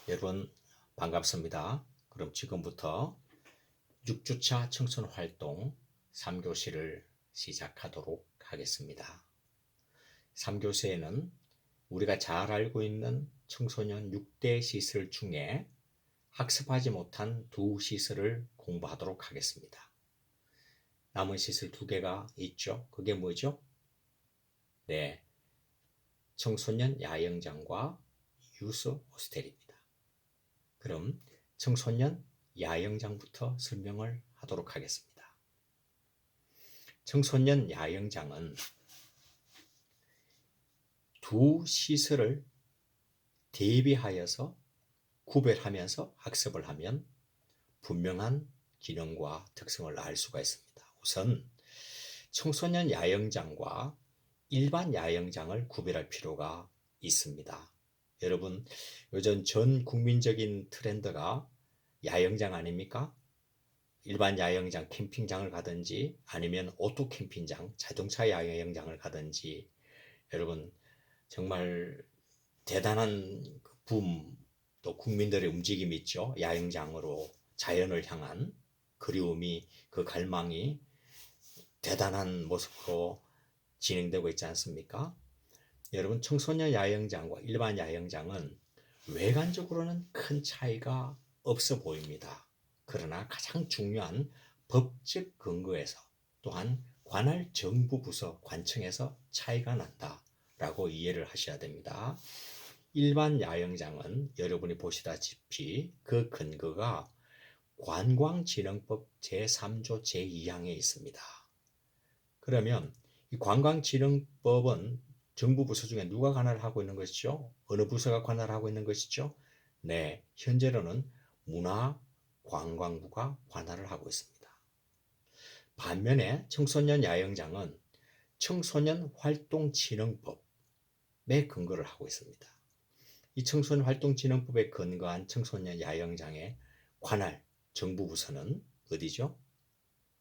여러분 반갑습니다. 그럼 지금부터 6주차 청소년활동 3교시를 시작하도록 하겠습니다. 3교시에는 우리가 잘 알고 있는 청소년 6대 시설 중에 학습하지 못한 2시설을 공부하도록 하겠습니다. 남은 시설 2개가 있죠. 그게 뭐죠? 네, 청소년 야영장과 유스 호스텔입니다. 그럼 청소년 야영장부터 설명을 하도록 하겠습니다. 청소년 야영장은 두 시설을 대비하여서 구별하면서 학습을 하면 분명한 기능과 특성을 알 수가 있습니다. 우선 청소년 야영장과 일반 야영장을 구별할 필요가 있습니다. 여러분, 요즘 전 국민적인 트렌드가 야영장 아닙니까? 일반 야영장, 캠핑장을 가든지 아니면 오토 캠핑장, 자동차 야영장을 가든지 여러분 정말 대단한 붐, 또 국민들의 움직임이 있죠. 야영장으로 자연을 향한 그리움이, 그 갈망이 대단한 모습으로 진행되고 있지 않습니까? 여러분, 청소년 야영장과 일반 야영장은 외관적으로는 큰 차이가 없어 보입니다. 그러나 가장 중요한 법적 근거에서 또한 관할 정부 부서 관청에서 차이가 난다라고 이해를 하셔야 됩니다. 일반 야영장은 여러분이 보시다시피 그 근거가 관광진흥법 제3조 제2항에 있습니다. 그러면 이 관광진흥법은 정부 부서 중에 누가 관할을 하고 있는 것이죠? 어느 부서가 관할을 하고 있는 것이죠? 네, 현재로는 문화관광부가 관할을 하고 있습니다. 반면에 청소년 야영장은 청소년활동진흥법에 근거를 하고 있습니다. 이 청소년활동진흥법에 근거한 청소년 야영장의 관할 정부 부서는 어디죠?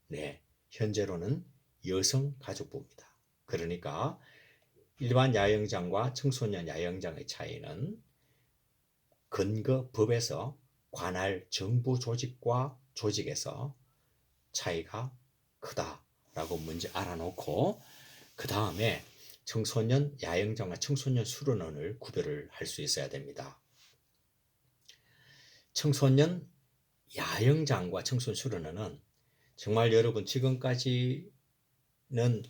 네, 현재로는 여성가족부입니다. 그러니까 일반 야영장과 청소년 야영장의 차이는 근거 법에서 관할 정부 조직과 조직에서 차이가 크다라고 먼저 알아놓고 그 다음에 청소년 야영장과 청소년 수련원을 구별을 할 수 있어야 됩니다. 청소년 야영장과 청소년 수련원은 정말 여러분 지금까지는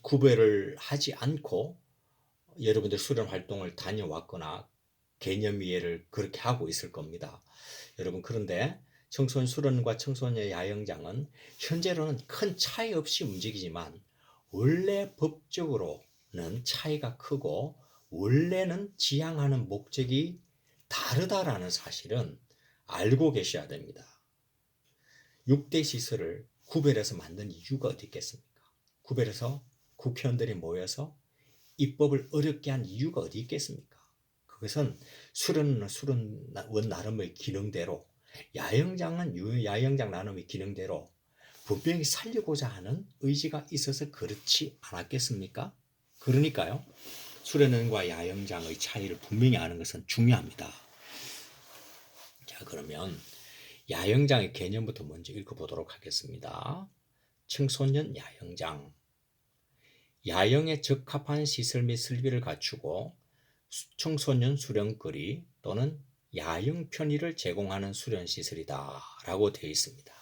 구별을 하지 않고 여러분들 수련 활동을 다녀왔거나 개념 이해를 그렇게 하고 있을 겁니다. 여러분, 그런데 청소년 수련과 청소년 야영장은 현재로는 큰 차이 없이 움직이지만 원래 법적으로는 차이가 크고 원래는 지향하는 목적이 다르다라는 사실은 알고 계셔야 됩니다. 6대 시설을 구별해서 만든 이유가 어디 있겠습니까? 구별해서 국회의원들이 모여서 입법을 어렵게 한 이유가 어디 있겠습니까? 그것은 수련원 나름의 기능대로, 야영장은 야영장 나름의 기능대로 분명히 살리고자 하는 의지가 있어서 그렇지 않았겠습니까? 그러니까요, 수련원과 야영장의 차이를 분명히 아는 것은 중요합니다. 자, 그러면 야영장의 개념부터 먼저 읽어보도록 하겠습니다. 청소년 야영장. 야영에 적합한 시설 및 설비를 갖추고 청소년 수련거리 또는 야영 편의를 제공하는 수련시설이다 라고 되어 있습니다.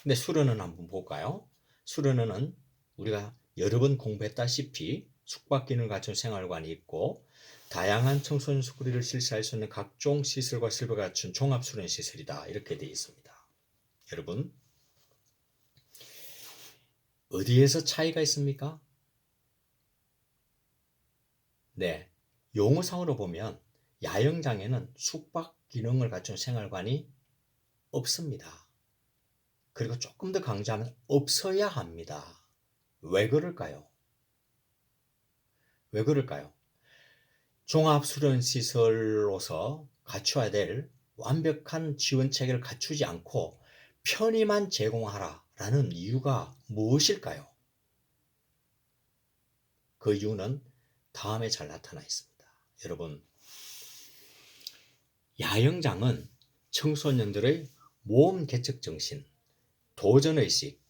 근데 수련은 한번 볼까요? 수련은 우리가 여러 번 공부했다시피 숙박기능을 갖춘 생활관이 있고 다양한 청소년 수거리를 실시할 수 있는 각종 시설과 설비가 갖춘 종합수련시설이다 이렇게 되어 있습니다. 여러분, 어디에서 차이가 있습니까? 네, 용어상으로 보면 야영장에는 숙박 기능을 갖춘 생활관이 없습니다. 그리고 조금 더 강조하면 없어야 합니다. 왜 그럴까요? 왜 그럴까요? 종합수련시설로서 갖춰야 될 완벽한 지원 체계를 갖추지 않고 편의만 제공하라라는 이유가 무엇일까요? 그 이유는 다음에 잘 나타나 있습니다. 여러분, 야영장은 청소년들의 모험 개척 정신, 도전의식,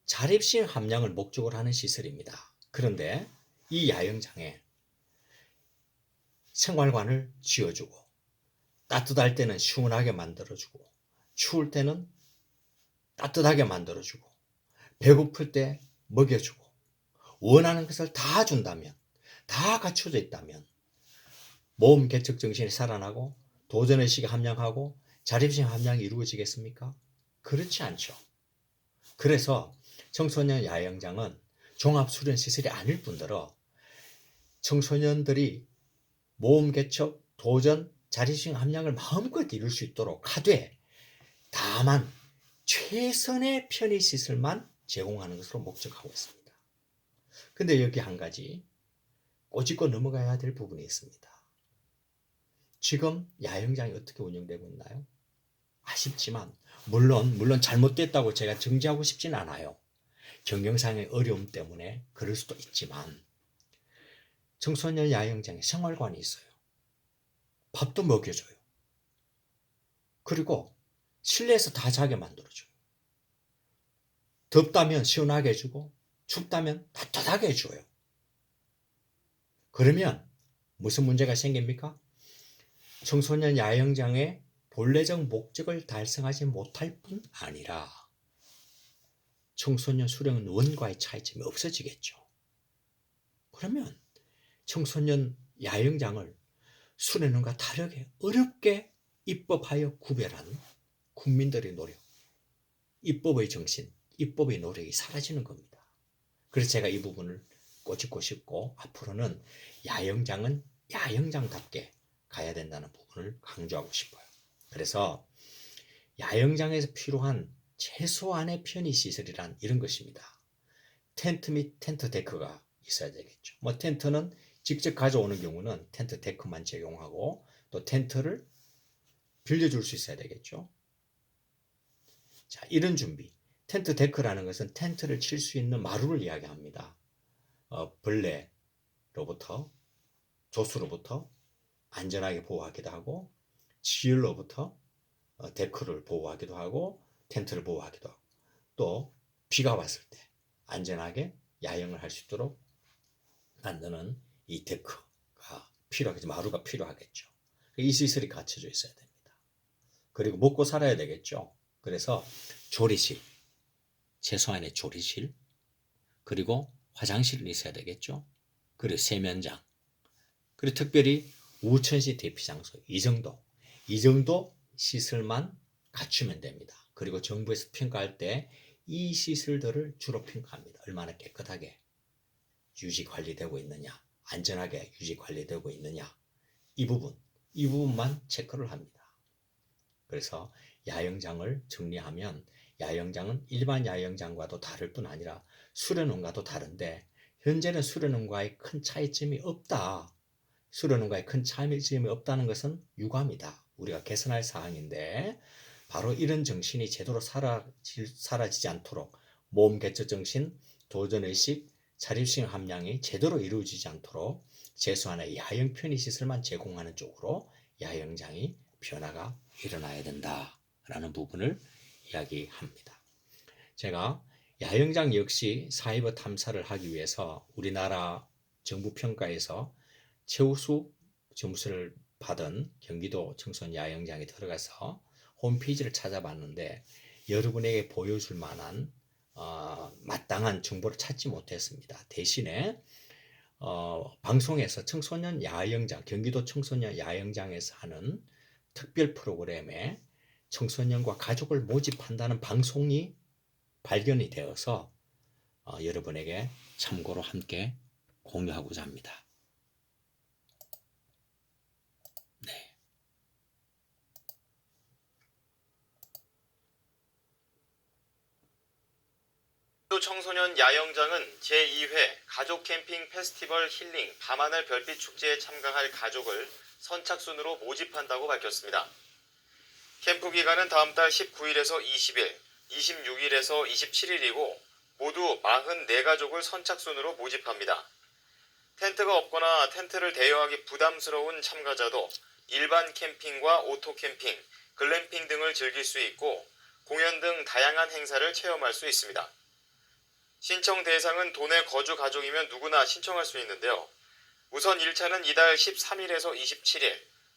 자립심 함량을 목적으로 하는 시설입니다. 그런데 이 야영장에 생활관을 지어주고 따뜻할 때는 시원하게 만들어주고 추울 때는 따뜻하게 만들어주고 배고플 때 먹여주고 원하는 것을 다 준다면, 다 갖춰져 있다면 모험 개척 정신이 살아나고 도전의식이 함량하고 자립심 함량이 이루어지겠습니까? 그렇지 않죠. 그래서 청소년 야영장은 종합수련시설이 아닐 뿐더러 청소년들이 모험 개척, 도전, 자립심 함량을 마음껏 이룰 수 있도록 하되 다만 최선의 편의시설만 제공하는 것으로 목적하고 있습니다. 근데 여기 한 가지 꼬집고 넘어가야 될 부분이 있습니다. 지금 야영장이 어떻게 운영되고 있나요? 아쉽지만 물론 잘못됐다고 제가 정지하고 싶진 않아요. 경영상의 어려움 때문에 그럴 수도 있지만 청소년 야영장에 생활관이 있어요. 밥도 먹여줘요. 그리고 실내에서 다 자게 만들어줘요. 덥다면 시원하게 해주고 춥다면 따뜻하게 해줘요. 그러면 무슨 문제가 생깁니까? 청소년 야영장의 본래적 목적을 달성하지 못할 뿐 아니라 청소년 수련원과의 차이점이 없어지겠죠. 그러면 청소년 야영장을 수련원과 다르게 어렵게 입법하여 구별한 국민들의 노력, 입법의 정신, 입법의 노력이 사라지는 겁니다. 그래서 제가 이 부분을 꼬집고 싶고 앞으로는 야영장은 야영장답게 가야 된다는 부분을 강조하고 싶어요. 그래서 야영장에서 필요한 최소한의 편의시설이란 이런 것입니다. 텐트 및 텐트 데크가 있어야 되겠죠. 텐트는 직접 가져오는 경우는 텐트 데크만 제공하고 또 텐트를 빌려줄 수 있어야 되겠죠. 자, 이런 준비. 텐트 데크라는 것은 텐트를 칠 수 있는 마루를 이야기합니다. 벌레로부터, 조수로부터 안전하게 보호하기도 하고 지열로부터 데크를 보호하기도 하고 텐트를 보호하기도 하고 또 비가 왔을 때 안전하게 야영을 할 수 있도록 만드는 이 데크가 필요하겠죠. 마루가 필요하겠죠. 이 시설이 갖춰져 있어야 됩니다. 그리고 먹고 살아야 되겠죠. 그래서 조리실, 최소한의 조리실, 그리고 화장실이 있어야 되겠죠. 그리고 세면장, 그리고 특별히 우천시 대피장소 이 정도 시설만 갖추면 됩니다. 그리고 정부에서 평가할 때 이 시설들을 주로 평가합니다. 얼마나 깨끗하게 유지 관리되고 있느냐, 안전하게 유지 관리되고 있느냐, 이 부분만 체크를 합니다. 그래서 야영장을 정리하면 야영장은 일반 야영장과도 다를 뿐 아니라 수련원과도 다른데 현재는 수련원과의 큰 차이점이 없다. 수련원과의 큰 차이점이 없다는 것은 유감이다. 우리가 개선할 사항인데 바로 이런 정신이 제대로 사라지지 않도록 모험 개척 정신, 도전의식, 자립심 함량이 제대로 이루어지지 않도록 최소한의 야영 편의시설만 제공하는 쪽으로 야영장이 변화가 일어나야 된다라는 부분을 이야기합니다. 제가 야영장 역시 사이버 탐사를 하기 위해서 우리나라 정부 평가에서 최우수 점수를 받은 경기도 청소년 야영장에 들어가서 홈페이지를 찾아봤는데 여러분에게 보여줄 만한 마땅한 정보를 찾지 못했습니다. 대신에 방송에서 청소년 야영장, 경기도 청소년 야영장에서 하는 특별 프로그램에 청소년과 가족을 모집한다는 방송이 발견이 되어서 여러분에게 참고로 함께 공유하고자 합니다. 네. 청소년 야영장은 제2회 가족 캠핑 페스티벌 힐링 밤하늘 별빛 축제에 참가할 가족을 선착순으로 모집한다고 밝혔습니다. 캠프 기간은 다음 달 19일에서 20일, 26일에서 27일이고 모두 44가족을 선착순으로 모집합니다. 텐트가 없거나 텐트를 대여하기 부담스러운 참가자도 일반 캠핑과 오토 캠핑, 글램핑 등을 즐길 수 있고 공연 등 다양한 행사를 체험할 수 있습니다. 신청 대상은 도내 거주 가족이면 누구나 신청할 수 있는데요. 우선 1차는 이달 13일에서 27일,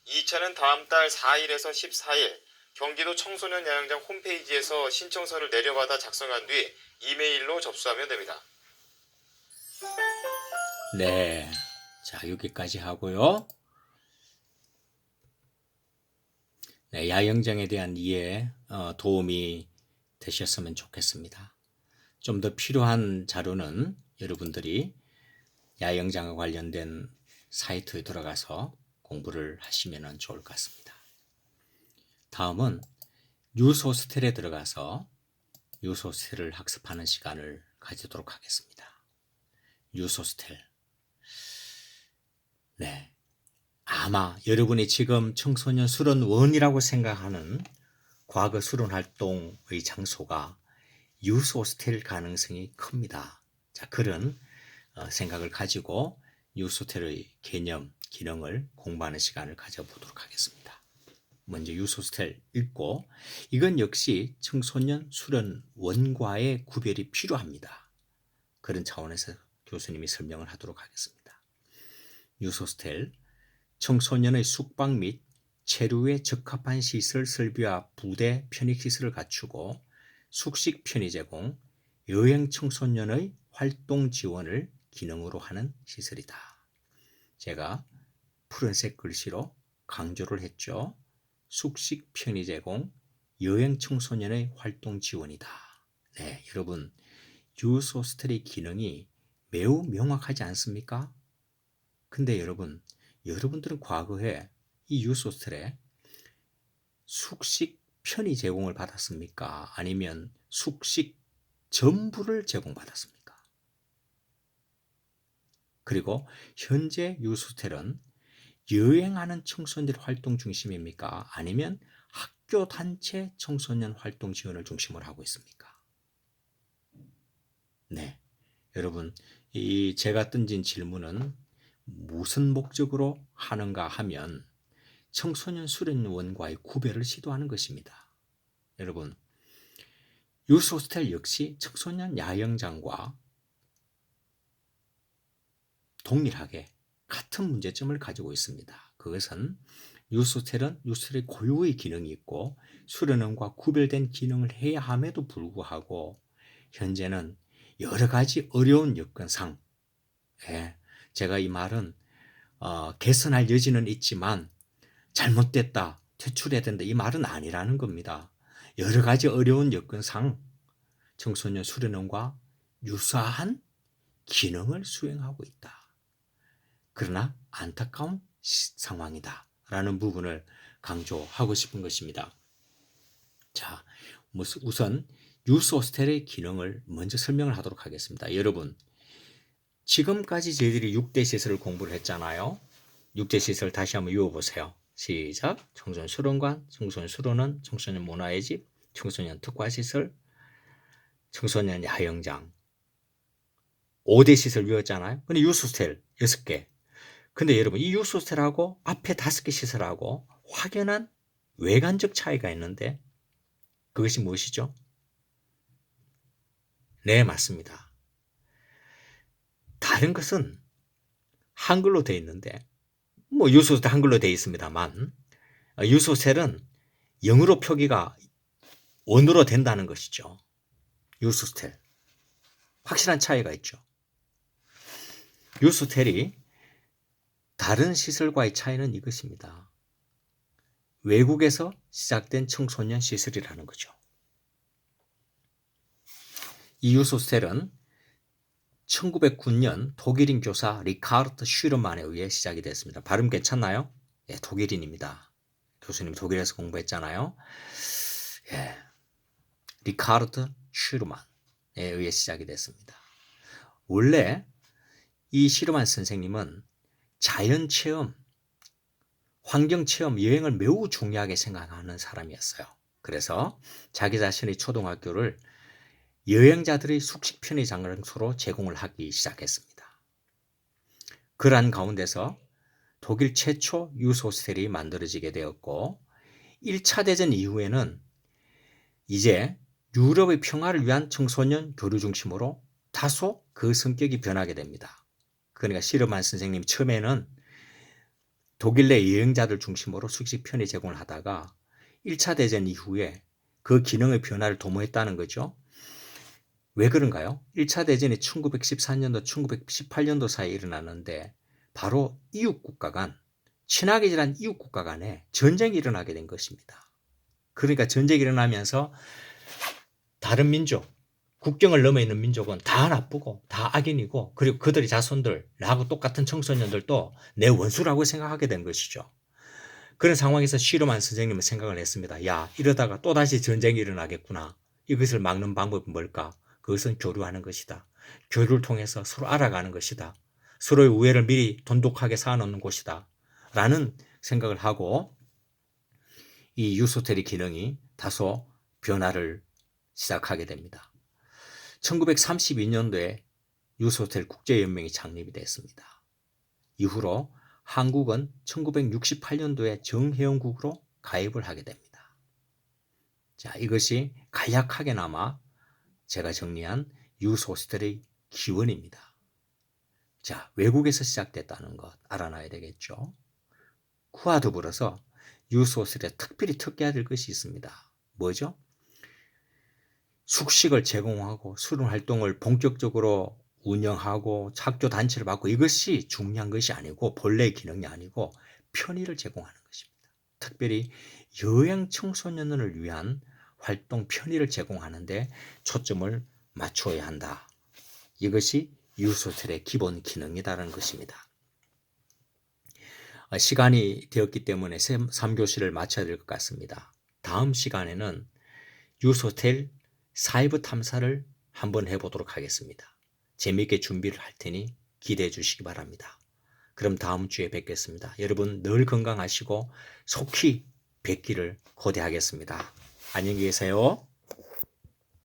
2차는 다음 달 4일에서 14일, 경기도 청소년 야영장 홈페이지에서 신청서를 내려받아 작성한 뒤 이메일로 접수하면 됩니다. 네, 자 여기까지 하고요. 네, 야영장에 대한 이해 도움이 되셨으면 좋겠습니다. 좀 더 필요한 자료는 여러분들이 야영장과 관련된 사이트에 들어가서 공부를 하시면 좋을 것 같습니다. 다음은 뉴스호스텔에 들어가서 뉴스호스텔을 학습하는 시간을 가지도록 하겠습니다. 뉴스호스텔. 네, 아마 여러분이 지금 청소년 수련원이라고 생각하는 과거 수련활동의 장소가 뉴스호스텔 가능성이 큽니다. 자, 그런 생각을 가지고 뉴스호스텔의 개념, 기능을 공부하는 시간을 가져보도록 하겠습니다. 먼저 뉴스호스텔 읽고, 이건 역시 청소년 수련원과의 구별이 필요합니다. 그런 차원에서 교수님이 설명을 하도록 하겠습니다. 뉴스호스텔, 청소년의 숙박 및 체류에 적합한 시설 설비와 부대 편익시설을 갖추고 숙식 편의 제공, 여행 청소년의 활동 지원을 기능으로 하는 시설이다. 제가 푸른색 글씨로 강조를 했죠. 숙식 편의 제공, 여행 청소년의 활동 지원이다. 네, 여러분, 뉴스호스텔의 기능이 매우 명확하지 않습니까? 근데 여러분들은 과거에 이 뉴스호스텔에 숙식 편의 제공을 받았습니까? 아니면 숙식 전부를 제공받았습니까? 그리고 현재 뉴스호스텔은 여행하는 청소년 활동 중심입니까? 아니면 학교 단체 청소년 활동 지원을 중심으로 하고 있습니까? 네, 여러분, 이 제가 던진 질문은 무슨 목적으로 하는가 하면 청소년 수련원과의 구별을 시도하는 것입니다. 여러분, 뉴스호스텔 역시 청소년 야영장과 동일하게 같은 문제점을 가지고 있습니다. 그것은 뉴스호스텔은 뉴스호스텔의 고유의 기능이 있고 수련원과 구별된 기능을 해야 함에도 불구하고 현재는 여러 가지 어려운 여건상, 제가 이 말은 개선할 여지는 있지만 잘못됐다, 퇴출해야 된다, 이 말은 아니라는 겁니다. 여러 가지 어려운 여건상 청소년 수련원과 유사한 기능을 수행하고 있다. 그러나 안타까운 상황이다 라는 부분을 강조하고 싶은 것입니다. 자, 우선 뉴스호스텔의 기능을 먼저 설명을 하도록 하겠습니다. 여러분, 지금까지 저희들이 6대 시설을 공부를 했잖아요. 6대 시설 다시 한번 외워보세요. 시작. 청소년 수련관, 청소년 수련원, 청소년 문화의 집, 청소년 특화시설, 청소년 야영장. 5대 시설 외웠잖아요. 근데 뉴스호스텔 6개. 근데 여러분, 이 뉴스호스텔하고 앞에 5개 시설하고 확연한 외관적 차이가 있는데 그것이 무엇이죠? 네, 맞습니다. 다른 것은 한글로 되어 있는데, 뉴스호스텔 한글로 되어 있습니다만, 뉴스호스텔은 영어로 표기가 원어로 된다는 것이죠. 뉴스호스텔. 확실한 차이가 있죠. 뉴스호스텔이 다른 시설과의 차이는 이것입니다. 외국에서 시작된 청소년 시설이라는 거죠. 이 뉴스호스텔은 1909년 독일인 교사 리카르트 슈르만에 의해 시작이 됐습니다. 발음 괜찮나요? 예, 독일인입니다. 교수님 독일에서 공부했잖아요. 예, 리카르트 슈르만에 의해 시작이 됐습니다. 원래 이 슈르만 선생님은 자연체험, 환경체험, 여행을 매우 중요하게 생각하는 사람이었어요. 그래서 자기 자신의 초등학교를 여행자들의 숙식 편의 장소로 제공을 하기 시작했습니다. 그러한 가운데서 독일 최초 유스 호스텔이 만들어지게 되었고 1차 대전 이후에는 이제 유럽의 평화를 위한 청소년 교류 중심으로 다소 그 성격이 변하게 됩니다. 그러니까 시르만 선생님 처음에는 독일 내 여행자들 중심으로 숙식 편의 제공을 하다가 1차 대전 이후에 그 기능의 변화를 도모했다는 거죠. 왜 그런가요? 1차 대전이 1914년도, 1918년도 사이에 일어나는데 바로 이웃국가 간, 친하게 지낸 이웃국가 간에 전쟁이 일어나게 된 것입니다. 그러니까 전쟁이 일어나면서 다른 민족, 국경을 넘어 있는 민족은 다 나쁘고 다 악인이고 그리고 그들의 자손들, 나하고 똑같은 청소년들도 내 원수라고 생각하게 된 것이죠. 그런 상황에서 시르만 선생님은 생각을 했습니다. 야, 이러다가 또다시 전쟁이 일어나겠구나. 이것을 막는 방법은 뭘까? 그것은 교류하는 것이다. 교류를 통해서 서로 알아가는 것이다. 서로의 우애를 미리 돈독하게 쌓아놓는 곳이다. 라는 생각을 하고 이 유스호텔의 기능이 다소 변화를 시작하게 됩니다. 1932년도에 유스호텔 국제연맹이 창립이 됐습니다. 이후로 한국은 1968년도에 정회원국으로 가입을 하게 됩니다. 자, 이것이 간략하게나마 제가 정리한 유스호스텔의 기원입니다. 자, 외국에서 시작됐다는 것 알아놔야 되겠죠. 그와 더불어서 유스호스텔에 특별히 특기해야 될 것이 있습니다. 뭐죠? 숙식을 제공하고 수련 활동을 본격적으로 운영하고 학교 단체를 맡고 이것이 중요한 것이 아니고 본래의 기능이 아니고 편의를 제공하는 것입니다. 특별히 여행 청소년을 위한 활동 편의를 제공하는데 초점을 맞추어야 한다. 이것이 유스호텔의 기본 기능이라는 것입니다. 시간이 되었기 때문에 3교시를 마쳐야 될 것 같습니다. 다음 시간에는 유스호텔 사이버 탐사를 한번 해보도록 하겠습니다. 재미있게 준비를 할 테니 기대해 주시기 바랍니다. 그럼 다음 주에 뵙겠습니다. 여러분 늘 건강하시고 속히 뵙기를 고대하겠습니다. 안녕히 계세요.